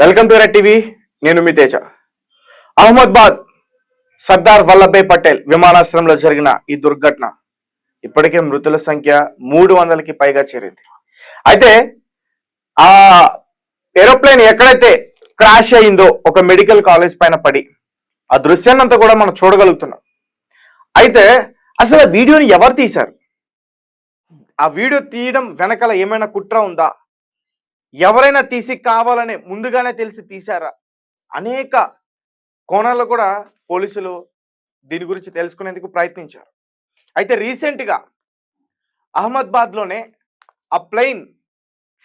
Welcome to red TV. నేను మీ తేజ. అహ్మదాబాద్ సర్దార్ వల్లభాయ్ పటేల్ విమానాశ్రయంలో జరిగిన ఈ దుర్ఘటన ఇప్పటికే మృతుల సంఖ్య 300కి పైగా చేరింది. అయితే ఆ ఏరోప్లేన్ ఎక్కడైతే క్రాష్ అయిందో ఒక మెడికల్ కాలేజ్ పైన పడి ఆ దృశ్యాన్ని అంతా కూడా మనం చూడగలుగుతున్నాం. అయితే అసలు ఆ వీడియోని ఎవరు తీశారు? ఆ వీడియో తీయడం వెనకాల ఏమైనా కుట్ర ఉందా? ఎవరైనా తీసి కావాలనే ముందుగానే తెలిసి తీశారా? అనేక కోణాల్లో కూడా పోలీసులు దీని గురించి తెలుసుకునేందుకు ప్రయత్నించారు. అయితే రీసెంట్గా అహ్మదాబాద్లోనే ఆ ప్లెయిన్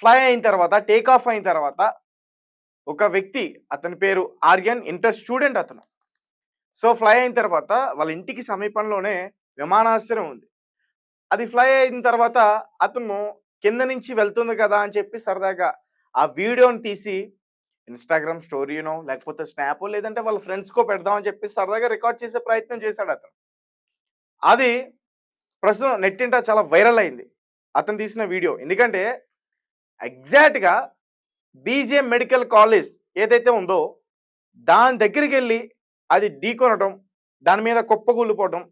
ఫ్లై అయిన తర్వాత టేక్ ఆఫ్ అయిన తర్వాత ఒక వ్యక్తి, అతని పేరు ఆర్యన్, ఇంటర్ స్టూడెంట్ అతను. సో ఫ్లై అయిన తర్వాత వాళ్ళ ఇంటికి సమీపంలోనే విమానాశ్రయం ఉంది. అది ఫ్లై అయిన తర్వాత అతను కింద నుంచి వెళ్తుంది కదా అని చెప్పి సరదాగా ఆ వీడియోని తీసి ఇన్స్టాగ్రామ్ స్టోరీనో లేకపోతే స్నాపో లేదంటే వాళ్ళ ఫ్రెండ్స్కో పెడదామని చెప్పి సరదాగా రికార్డ్ చేసే ప్రయత్నం చేశాడు అతను. అది ప్రస్తుతం నెట్టింట చాలా వైరల్ అయింది అతను తీసిన వీడియో. ఎందుకంటే ఎగ్జాక్ట్గా బీజే మెడికల్ కాలేజ్ ఏదైతే ఉందో దాని దగ్గరికి వెళ్ళి అది ఢీకొనడం, దాని మీద కుప్పగూలిపోవడం,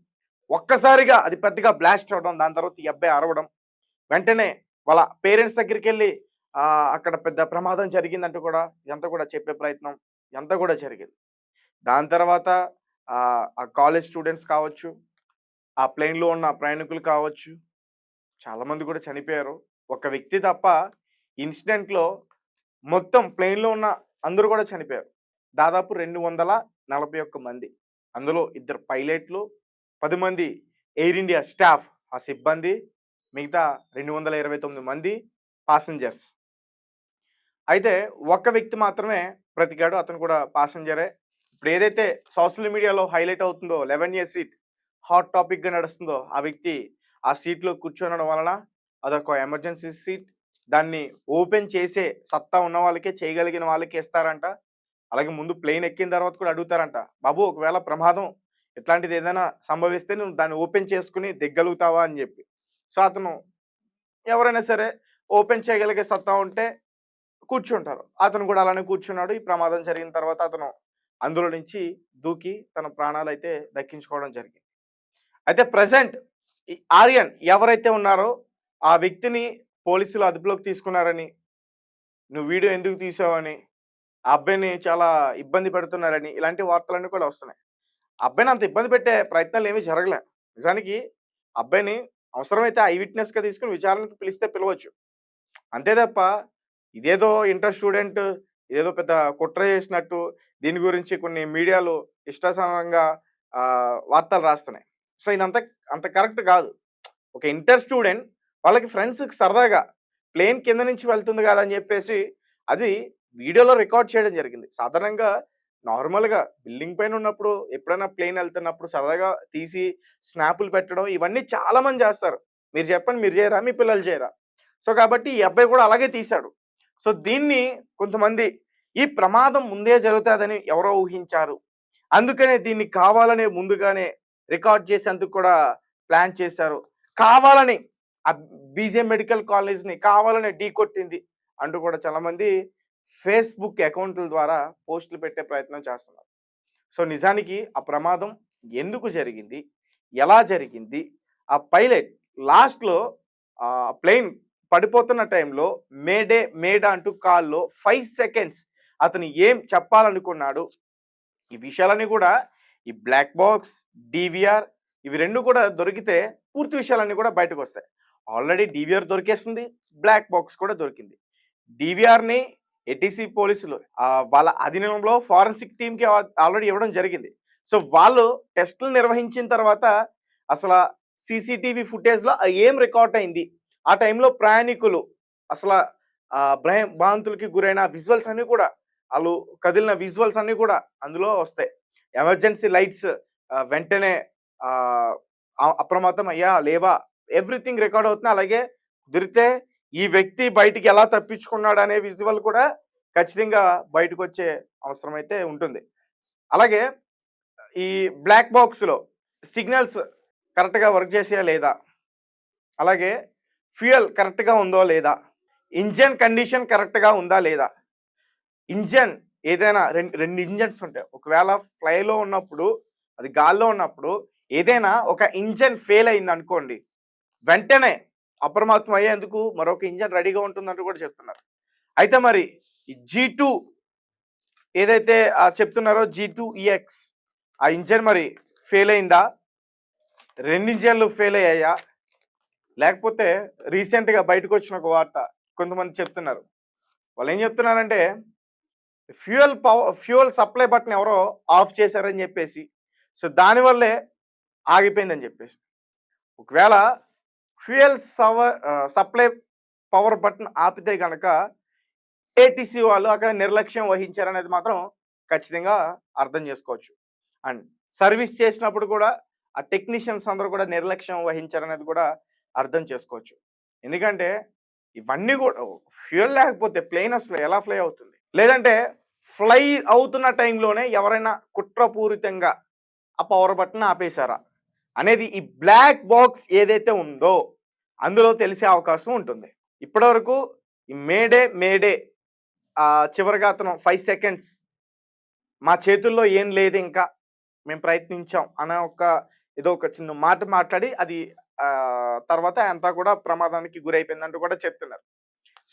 ఒక్కసారిగా అది పెద్దగా బ్లాస్ట్ అవ్వడం, దాని తర్వాత ఈ అబ్బాయి అరవడం, వెంటనే వాళ్ళ పేరెంట్స్ దగ్గరికి వెళ్ళి అక్కడ పెద్ద ప్రమాదం జరిగిందంటూ కూడా ఇదంతా కూడా చెప్పే ప్రయత్నం ఇదంతా కూడా జరిగింది. దాని తర్వాత ఆ కాలేజ్ స్టూడెంట్స్ కావచ్చు, ఆ ప్లేన్లో ఉన్న ప్రయాణికులు కావచ్చు, చాలామంది కూడా చనిపోయారు. ఒక వ్యక్తి తప్ప ఇన్సిడెంట్లో మొత్తం ప్లేన్లో ఉన్న అందరూ కూడా చనిపోయారు. దాదాపు 241 మంది, అందులో 2 పైలట్లు, 10 మంది ఎయిర్ ఇండియా స్టాఫ్ ఆ సిబ్బంది, మిగతా 229 మంది పాసెంజర్స్. అయితే ఒక్క వ్యక్తి మాత్రమే బ్రతికాడు, అతను కూడా పాసెంజరే. ఇప్పుడు ఏదైతే సోషల్ మీడియాలో హైలైట్ అవుతుందో 11A సీట్ హాట్ టాపిక్గా నడుస్తుందో, ఆ వ్యక్తి ఆ సీట్లో కూర్చోనడం వలన అదొక ఎమర్జెన్సీ సీట్, దాన్ని ఓపెన్ చేసే సత్తా ఉన్న వాళ్ళకే, చేయగలిగిన వాళ్ళకే ఇస్తారంట. అలాగే ముందు ప్లేన్ ఎక్కిన తర్వాత కూడా అడుగుతారంట, బాబు ఒకవేళ ప్రమాదం ఇట్లాంటిది ఏదైనా సంభవిస్తే నువ్వు దాన్ని ఓపెన్ చేసుకుని దిగ్గలుగుతావా అని చెప్పి. సో అతను ఎవరైనా సరే ఓపెన్ చేయగలిగే సత్తా ఉంటే కూర్చుంటారు. అతను కూడా అలానే కూర్చున్నాడు. ఈ ప్రమాదం జరిగిన తర్వాత అతను అందులో నుంచి దూకి తన ప్రాణాలైతే దక్కించుకోవడం జరిగింది. అయితే ప్రెజెంట్ ఈ ఆర్యన్ ఎవరైతే ఉన్నారో ఆ వ్యక్తిని పోలీసులు అదుపులోకి తీసుకున్నారని, నువ్వు వీడియో ఎందుకు తీసావని, ఆ అబ్బాయిని చాలా ఇబ్బంది పెడుతున్నారని ఇలాంటి వార్తలన్నీ కూడా వస్తున్నాయి. అబ్బాయిని అంత ఇబ్బంది పెట్టే ప్రయత్నాలు ఏమీ జరగలే. నిజానికి అబ్బాయిని అవసరమైతే ఐ విట్నెస్గా తీసుకుని విచారణకు పిలిస్తే పిలవచ్చు. అంతే తప్ప ఇదేదో ఇంటర్ స్టూడెంట్ ఇదేదో పెద్ద కుట్ర చేసినట్టు దీని గురించి కొన్ని మీడియాలు ఇష్టాసారంగా వార్తలు రాస్తున్నాయి. సో ఇదంతా అంత కరెక్ట్ కాదు. ఒక ఇంటర్ స్టూడెంట్ వాళ్ళకి ఫ్రెండ్స్కి సరదాగా ప్లేన్ కింద నుంచి వెళ్తుంది కదా అని చెప్పేసి అది వీడియోలో రికార్డ్ చేయడం జరిగింది. సాధారణంగా నార్మల్గా బిల్డింగ్ పైన ఉన్నప్పుడు ఎప్పుడైనా ప్లేన్ వెళ్తున్నప్పుడు సరదాగా తీసి స్నాపులు పెట్టడం ఇవన్నీ చాలామంది చేస్తారు. మీరు చెప్పండి, మీరు చేయరా? మీ పిల్లలు చేయరా? సో కాబట్టి ఈ అబ్బాయి కూడా అలాగే తీశాడు. సో దీన్ని కొంతమంది ఈ ప్రమాదం ముందే జరుగుతుందని ఎవరో ఊహించారు, అందుకనే దీన్ని కావాలనే ముందుగానే రికార్డ్ చేసేందుకు కూడా ప్లాన్ చేశారు, కావాలని ఆ బీజే మెడికల్ కాలేజ్ని కావాలనే ఢీ కొట్టింది అంటూ కూడా చాలామంది ఫేస్బుక్ అకౌంట్ల ద్వారా పోస్టులు పెట్టే ప్రయత్నం చేస్తున్నారు. సో నిజానికి ఆ ప్రమాదం ఎందుకు జరిగింది, ఎలా జరిగింది, ఆ పైలట్ లాస్ట్లో ప్లేన్ పడిపోతున్న టైంలో మేడే మేడా అంటూ కాల్లో 5 సెకండ్స్ అతను ఏం చెప్పాలనుకున్నాడు, ఈ విషయాలన్నీ కూడా ఈ బ్లాక్ బాక్స్, డివిఆర్ ఇవి రెండు కూడా దొరికితే పూర్తి విషయాలన్నీ కూడా బయటకు వస్తాయి. ఆల్రెడీ డివిఆర్ దొరికేస్తుంది, బ్లాక్ బాక్స్ కూడా దొరికింది. డివిఆర్ని ఏటీసీ పోలీసులు వాళ్ళ అధీనంలో ఫారెన్సిక్ టీమ్కి ఆల్రెడీ ఇవ్వడం జరిగింది. సో వాళ్ళు టెస్టులు నిర్వహించిన తర్వాత అసలు సీసీటీవీ ఫుటేజ్లో ఏం రికార్డ్ అయింది, ఆ టైంలో ప్రయాణికులు అసలు భ్రాంతులకి గురైన విజువల్స్ అన్నీ కూడా, వాళ్ళు కదిలిన విజువల్స్ అన్నీ కూడా అందులో వస్తాయి. ఎమర్జెన్సీ లైట్స్ వెంటనే అప్రమత్తం అయ్యా లేవా, ఎవ్రీథింగ్ రికార్డ్ అవుతుంది. అలాగే కుదిరితే ఈ వ్యక్తి బయటికి ఎలా తప్పించుకున్నాడు అనే విజువల్ కూడా ఖచ్చితంగా బయటకు వచ్చే అవసరం అయితే ఉంటుంది. అలాగే ఈ బ్లాక్ బాక్స్లో సిగ్నల్స్ కరెక్ట్గా వర్క్ చేసేయా లేదా, అలాగే ఫ్యూయల్ కరెక్ట్గా ఉందో లేదా, ఇంజన్ కండిషన్ కరెక్ట్గా ఉందా లేదా, ఇంజన్ ఏదైనా రెండు ఇంజన్స్ ఉంటాయి. ఒకవేళ ఫ్లైలో ఉన్నప్పుడు, అది గాల్లో ఉన్నప్పుడు ఏదైనా ఒక ఇంజన్ ఫెయిల్ అయింది అనుకోండి, వెంటనే అప్రమత్తం అయ్యేందుకు మరొక ఇంజన్ రెడీగా ఉంటుందంటూ కూడా చెప్తున్నారు. అయితే మరి ఈ G2 ఏదైతే చెప్తున్నారో G2EX ఆ ఇంజన్ మరి ఫెయిల్ అయిందా? 2 ఇంజన్లు ఫెయిల్ అయ్యాయా? లేకపోతే రీసెంట్గా బయటకు వచ్చిన ఒక వార్త కొంతమంది చెప్తున్నారు. వాళ్ళు ఏం చెప్తున్నారంటే ఫ్యూయల్ సప్లై బటన్ ఎవరో ఆఫ్ చేశారని చెప్పేసి, సో దానివల్లే ఆగిపోయిందని చెప్పేసి. ఒకవేళ సప్లై పవర్ బటన్ ఆపితే కనుక ఏటీసీ వాళ్ళు అక్కడ నిర్లక్ష్యం వహించారనేది మాత్రం ఖచ్చితంగా అర్థం చేసుకోవచ్చు. అండ్ సర్వీస్ చేసినప్పుడు కూడా ఆ టెక్నీషియన్స్ అందరూ కూడా నిర్లక్ష్యం వహించారనేది కూడా అర్థం చేసుకోవచ్చు. ఎందుకంటే ఇవన్నీ కూడా ఫ్యూయల్ లేకపోతే ప్లేన్ అసలు ఎలా ఫ్లై అవుతుంది? లేదంటే ఫ్లై అవుతున్న టైంలోనే ఎవరైనా కుట్రపూరితంగా ఆ పవర్ బటన్ ఆపేశారా అనేది ఈ బ్లాక్ బాక్స్ ఏదైతే ఉందో అందులో తెలిసే అవకాశం ఉంటుంది. ఇప్పటివరకు ఈ మేడే చివరిగా అతను 5 సెకండ్స్ మా చేతుల్లో ఏం లేదు, ఇంకా మేము ప్రయత్నించాం అనే ఏదో ఒక చిన్న మాట మాట్లాడి అది తర్వాత అంతా కూడా ప్రమాదానికి గురైపోయిందంటూ కూడా చెప్తున్నారు.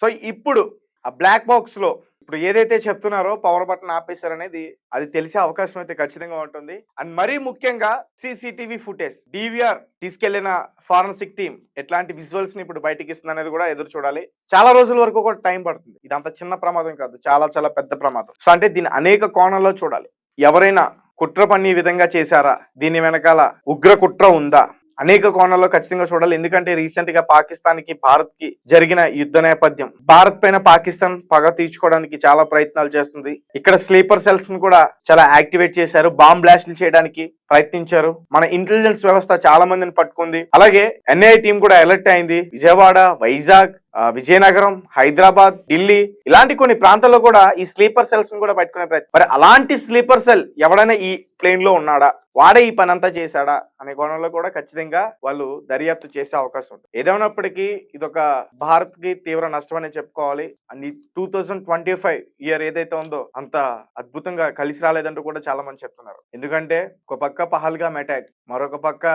సో ఇప్పుడు ఆ బ్లాక్ బాక్స్ లో ఇప్పుడు ఏదైతే చెప్తున్నారో పవర్ బటన్ ఆపేశారనేది అది తెలిసే అవకాశం అయితే ఖచ్చితంగా ఉంటుంది. అండ్ మరీ ముఖ్యంగా సీసీటీవీ ఫుటేజ్ డివిఆర్ తీసుకెళ్లిన ఫారెన్సిక్ టీం ఎట్లాంటి విజువల్స్ ని ఇప్పుడు బయటకి ఇస్తుంది అనేది కూడా ఎదురు చూడాలి. చాలా రోజుల వరకు కూడా టైం పడుతుంది. ఇదంతా చిన్న ప్రమాదం కాదు, చాలా చాలా పెద్ద ప్రమాదం. సో అంటే దీన్ని అనేక కోణాల్లో చూడాలి. ఎవరైనా కుట్ర పన్ని విధంగా చేశారా, దీని వెనకాల ఉగ్ర కుట్ర ఉందా, అనేక కోణాల్లో ఖచ్చితంగా చూడాలి. ఎందుకంటే రీసెంట్ గా పాకిస్తాన్ కి భారత్ కి జరిగిన యుద్ధ నేపథ్యం, భారత్ పైన పాకిస్తాన్ పగ తీర్చుకోవడానికి చాలా ప్రయత్నాలు చేస్తుంది. ఇక్కడ స్లీపర్ సెల్స్ ను కూడా చాలా యాక్టివేట్ చేశారు, బాంబ్ బ్లాస్ట్లు చేయడానికి ప్రయత్నించారు. మన ఇంటెలిజెన్స్ వ్యవస్థ చాలా మందిని పట్టుకుంది. అలాగే ఎన్ఐఏ టీం కూడా అలర్ట్ అయింది. విజయవాడ, వైజాగ్, విజయనగరం, హైదరాబాద్, ఢిల్లీ ఇలాంటి కొన్ని ప్రాంతాల్లో కూడా ఈ స్లీపర్ సెల్స్ ని కూడా పట్టుకునే ప్రయత్నం. మరి అలాంటి స్లీపర్ సెల్ ఎవడైనా ఈ ప్లేన్ లో ఉన్నాడా, వాడే ఈ పని అంతా చేశాడా అనే కోణంలో కూడా ఖచ్చితంగా వాళ్ళు దర్యాప్తు చేసే అవకాశం ఉంది. ఏదేమైనప్పటికీ ఇదొక భారత్ కి తీవ్ర నష్టం అని చెప్పుకోవాలి. అండ్ 2025 ఇయర్ ఏదైతే ఉందో అంత అద్భుతంగా కలిసి రాలేదంటూ కూడా చాలా మంది చెప్తున్నారు. ఎందుకంటే ఒక పక్క పహల్గామ్ అటాక్, మరొక పక్క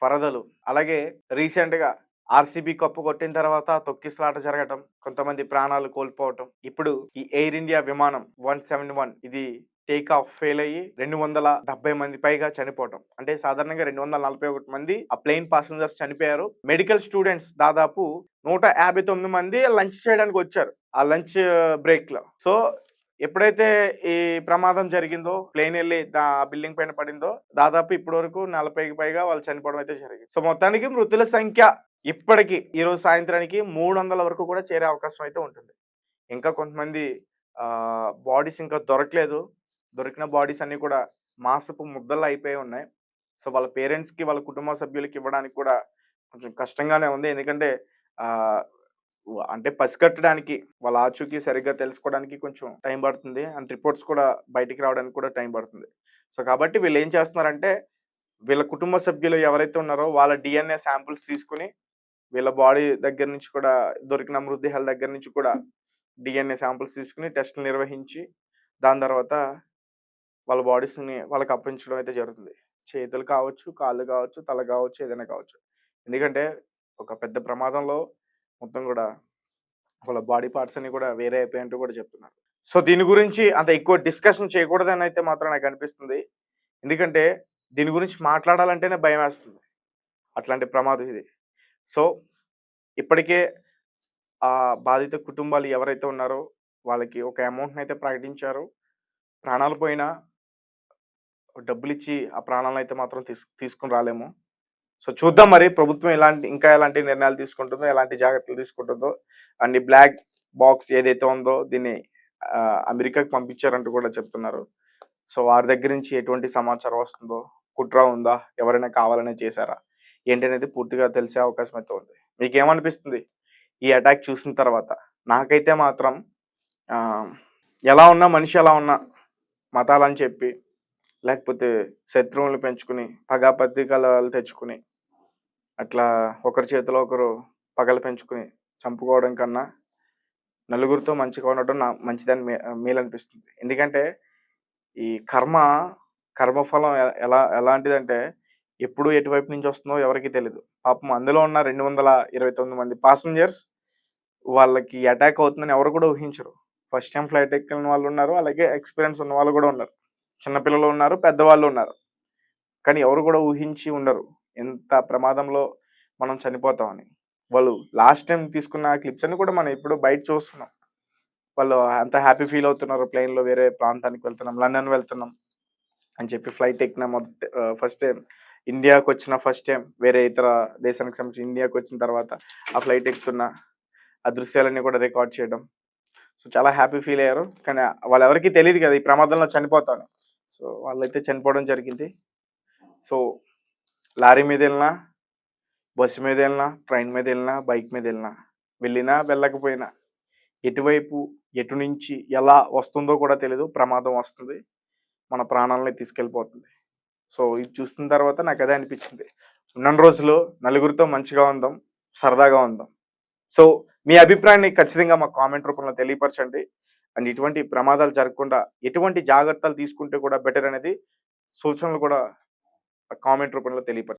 వరదలు, అలాగే రీసెంట్ గా ఆర్సీబీ కప్పు కొట్టిన తర్వాత తొక్కిసలాట జరగటం, కొంతమంది ప్రాణాలు కోల్పోవటం, ఇప్పుడు ఈ ఎయిర్ ఇండియా విమానం 171 ఇది టేక్ ఆఫ్ ఫెయిల్ అయ్యి 270 మంది పైగా చనిపోవటం. అంటే సాధారణంగా 241 మంది ఆ ప్లేన్ పాసెంజర్స్ చనిపోయారు. మెడికల్ స్టూడెంట్స్ దాదాపు 159 మంది లంచ్ చేయడానికి వచ్చారు ఆ లంచ్ బ్రేక్ లో. సో ఎప్పుడైతే ఈ ప్రమాదం జరిగిందో, ప్లేన్ వెళ్ళి బిల్డింగ్ పైన పడిందో, దాదాపు ఇప్పటి వరకు 40కి పైగా వాళ్ళు చనిపోవడం అయితే జరిగింది. సో మొత్తానికి మృతుల సంఖ్య ఇప్పటికి ఈ రోజు సాయంత్రానికి 300 వరకు కూడా చేరే అవకాశం అయితే ఉంటుంది. ఇంకా కొంతమంది బాడీస్ ఇంకా దొరకలేదు. దొరికిన బాడీస్ అన్ని కూడా మాసపు ముద్దలు అయిపోయి ఉన్నాయి. సో వాళ్ళ పేరెంట్స్ కి, వాళ్ళ కుటుంబ సభ్యులకి ఇవ్వడానికి కూడా కొంచెం కష్టంగానే ఉంది. ఎందుకంటే అంటే పసిగట్టడానికి, వాళ్ళ ఆచూకీ సరిగ్గా తెలుసుకోవడానికి కొంచెం టైం పడుతుంది. అండ్ రిపోర్ట్స్ కూడా బయటికి రావడానికి కూడా టైం పడుతుంది. సో కాబట్టి వీళ్ళు ఏం చేస్తున్నారంటే వీళ్ళ కుటుంబ సభ్యులు ఎవరైతే ఉన్నారో వాళ్ళ DNA శాంపుల్స్ తీసుకుని వీళ్ళ బాడీ దగ్గర నుంచి కూడా దొరికిన మృతదేహాల దగ్గర నుంచి కూడా DNA శాంపుల్స్ తీసుకుని టెస్టులు నిర్వహించి దాని తర్వాత వాళ్ళ బాడీస్ని వాళ్ళకి అప్పగించడం అయితే జరుగుతుంది. చేతులు కావచ్చు, కాళ్ళు కావచ్చు, తల కావచ్చు, ఏదైనా కావచ్చు. ఎందుకంటే ఒక పెద్ద ప్రమాదంలో మొత్తం కూడా వాళ్ళ బాడీ పార్ట్స్ అన్ని కూడా వేరే అయిపోయాయంటూ కూడా చెప్తున్నారు. సో దీని గురించి అంత ఎక్కువ డిస్కషన్ చేయకూడదని అయితే మాత్రం నాకు అనిపిస్తుంది. ఎందుకంటే దీని గురించి మాట్లాడాలంటేనే భయం వేస్తుంది, అట్లాంటి ప్రమాదం ఇది. సో ఇప్పటికే ఆ బాధిత కుటుంబాలు ఎవరైతే ఉన్నారో వాళ్ళకి ఒక అమౌంట్ని అయితే ప్రకటించారు. ప్రాణాలు పోయినా డబ్బులు ఇచ్చి ఆ ప్రాణాలను అయితే మాత్రం తీసుకుని రాలేము. సో చూద్దాం మరి ప్రభుత్వం ఇంకా ఎలాంటి నిర్ణయాలు తీసుకుంటుందో, ఎలాంటి జాగ్రత్తలు తీసుకుంటుందో. అండ్ ఈ బ్లాక్ బాక్స్ ఏదైతే ఉందో దీన్ని అమెరికాకి పంపించారంటూ కూడా చెప్తున్నారు. సో వారి దగ్గర నుంచి ఎటువంటి సమాచారం వస్తుందో, కుట్ర ఉందా, ఎవరైనా కావాలనే చేశారా ఏంటనేది పూర్తిగా తెలిసే అవకాశం అయితే ఉంది. మీకేమనిపిస్తుంది ఈ అటాక్ చూసిన తర్వాత? నాకైతే మాత్రం ఎలా ఉన్నా మనిషి ఎలా ఉన్నా మతాలని చెప్పి, లేకపోతే శత్రువులు పెంచుకుని, పగాపత్రికలు తెచ్చుకుని, అట్లా ఒకరి చేతిలో ఒకరు పగలు పెంచుకుని చంపుకోవడం కన్నా నలుగురితో మంచిగా ఉండటం మంచిదని మేలనిపిస్తుంది. ఎందుకంటే ఈ కర్మఫలం ఎలాంటిదంటే ఎప్పుడు ఎటువైపు నుంచి వస్తుందో ఎవరికీ తెలీదు. పాపం అందులో ఉన్న 229 మంది పాసెంజర్స్ వాళ్ళకి అటాక్ అవుతుందని ఎవరు కూడా ఊహించరు. ఫస్ట్ టైమ్ ఫ్లైట్ ఎక్కిన వాళ్ళు ఉన్నారు. అలాగే ఎక్స్‌పీరియన్స్ ఉన్న వాళ్ళు కూడా ఉన్నారు. చిన్న పిల్లలు ఉన్నారు. పెద్దవాళ్ళు ఉన్నారు. కానీ ఎవరు కూడా ఊహించి ఉండరు. ఎంత ప్రమాదంలో మనం చనిపోతామని. వాళ్ళు లాస్ట్ టైమ్ తీసుకున్న క్లిప్స్ అన్ని కూడా మనం ఇప్పుడు బయట చూస్తున్నాం. వాళ్ళు అంత హ్యాపీ ఫీల్ అవుతున్నారు. ప్లేన్‌లో వేరే ప్రాంతానికి వెళ్తున్నాం, లండన్ వెళ్తున్నాం అని చెప్పి ఫ్లైట్ ఎక్కిన ఫస్ట్ టైమ్ ఇండియాకొచ్చిన ఫస్ట్ టైమ్ వేరే ఇతర దేశానికి సంబంధించి ఇండియాకొచ్చిన తర్వాత ఆ ఫ్లైట్ ఎక్కుతున్న ఆ దృశ్యాలన్నీ కూడా రికార్డ్ చేయడం. సో, చాలా హ్యాపీ ఫీల్ అయ్యారు. కానీ వాళ్ళెవరికీ తెలీదు కదా! ఈ ప్రమాదంలో చనిపోతామని. సో, వాళ్ళైతే చనిపోవడం జరిగింది. సో, లారీ మీదెళ్ళినా, బస్సు మీదెళ్ళినా, ట్రైన్ మీదెళ్ళినా, బైక్ మీదెళ్ళినా, వెళ్ళినా వెళ్ళకపోయినా ఎటువైపు, ఎటు నుంచి, ఎలా వస్తుందో కూడా తెలీదు. ప్రమాదం వస్తుంది. మన ప్రాణాలని తీసుకెళ్ళిపోతుంది. సో, ఇది చూసిన తర్వాత నాకదే అనిపిచ్చింది. ఉన్నన్ని రోజులు నలుగురితో మంచిగా ఉందాం, సరదాగా ఉందాం. సో, మీ అభిప్రాయాన్ని ఖచ్చితంగా మాకు కామెంట్ రూపంలో తెలియపరచండి. అండ్ ఇటువంటి ప్రమాదాలు జరగకుండా ఎటువంటి జాగ్రత్తలు తీసుకుంటే కూడా బెటర్ అనేది సూచనలు కూడా కామెంట్ రూపంలో తెలియపరచండి.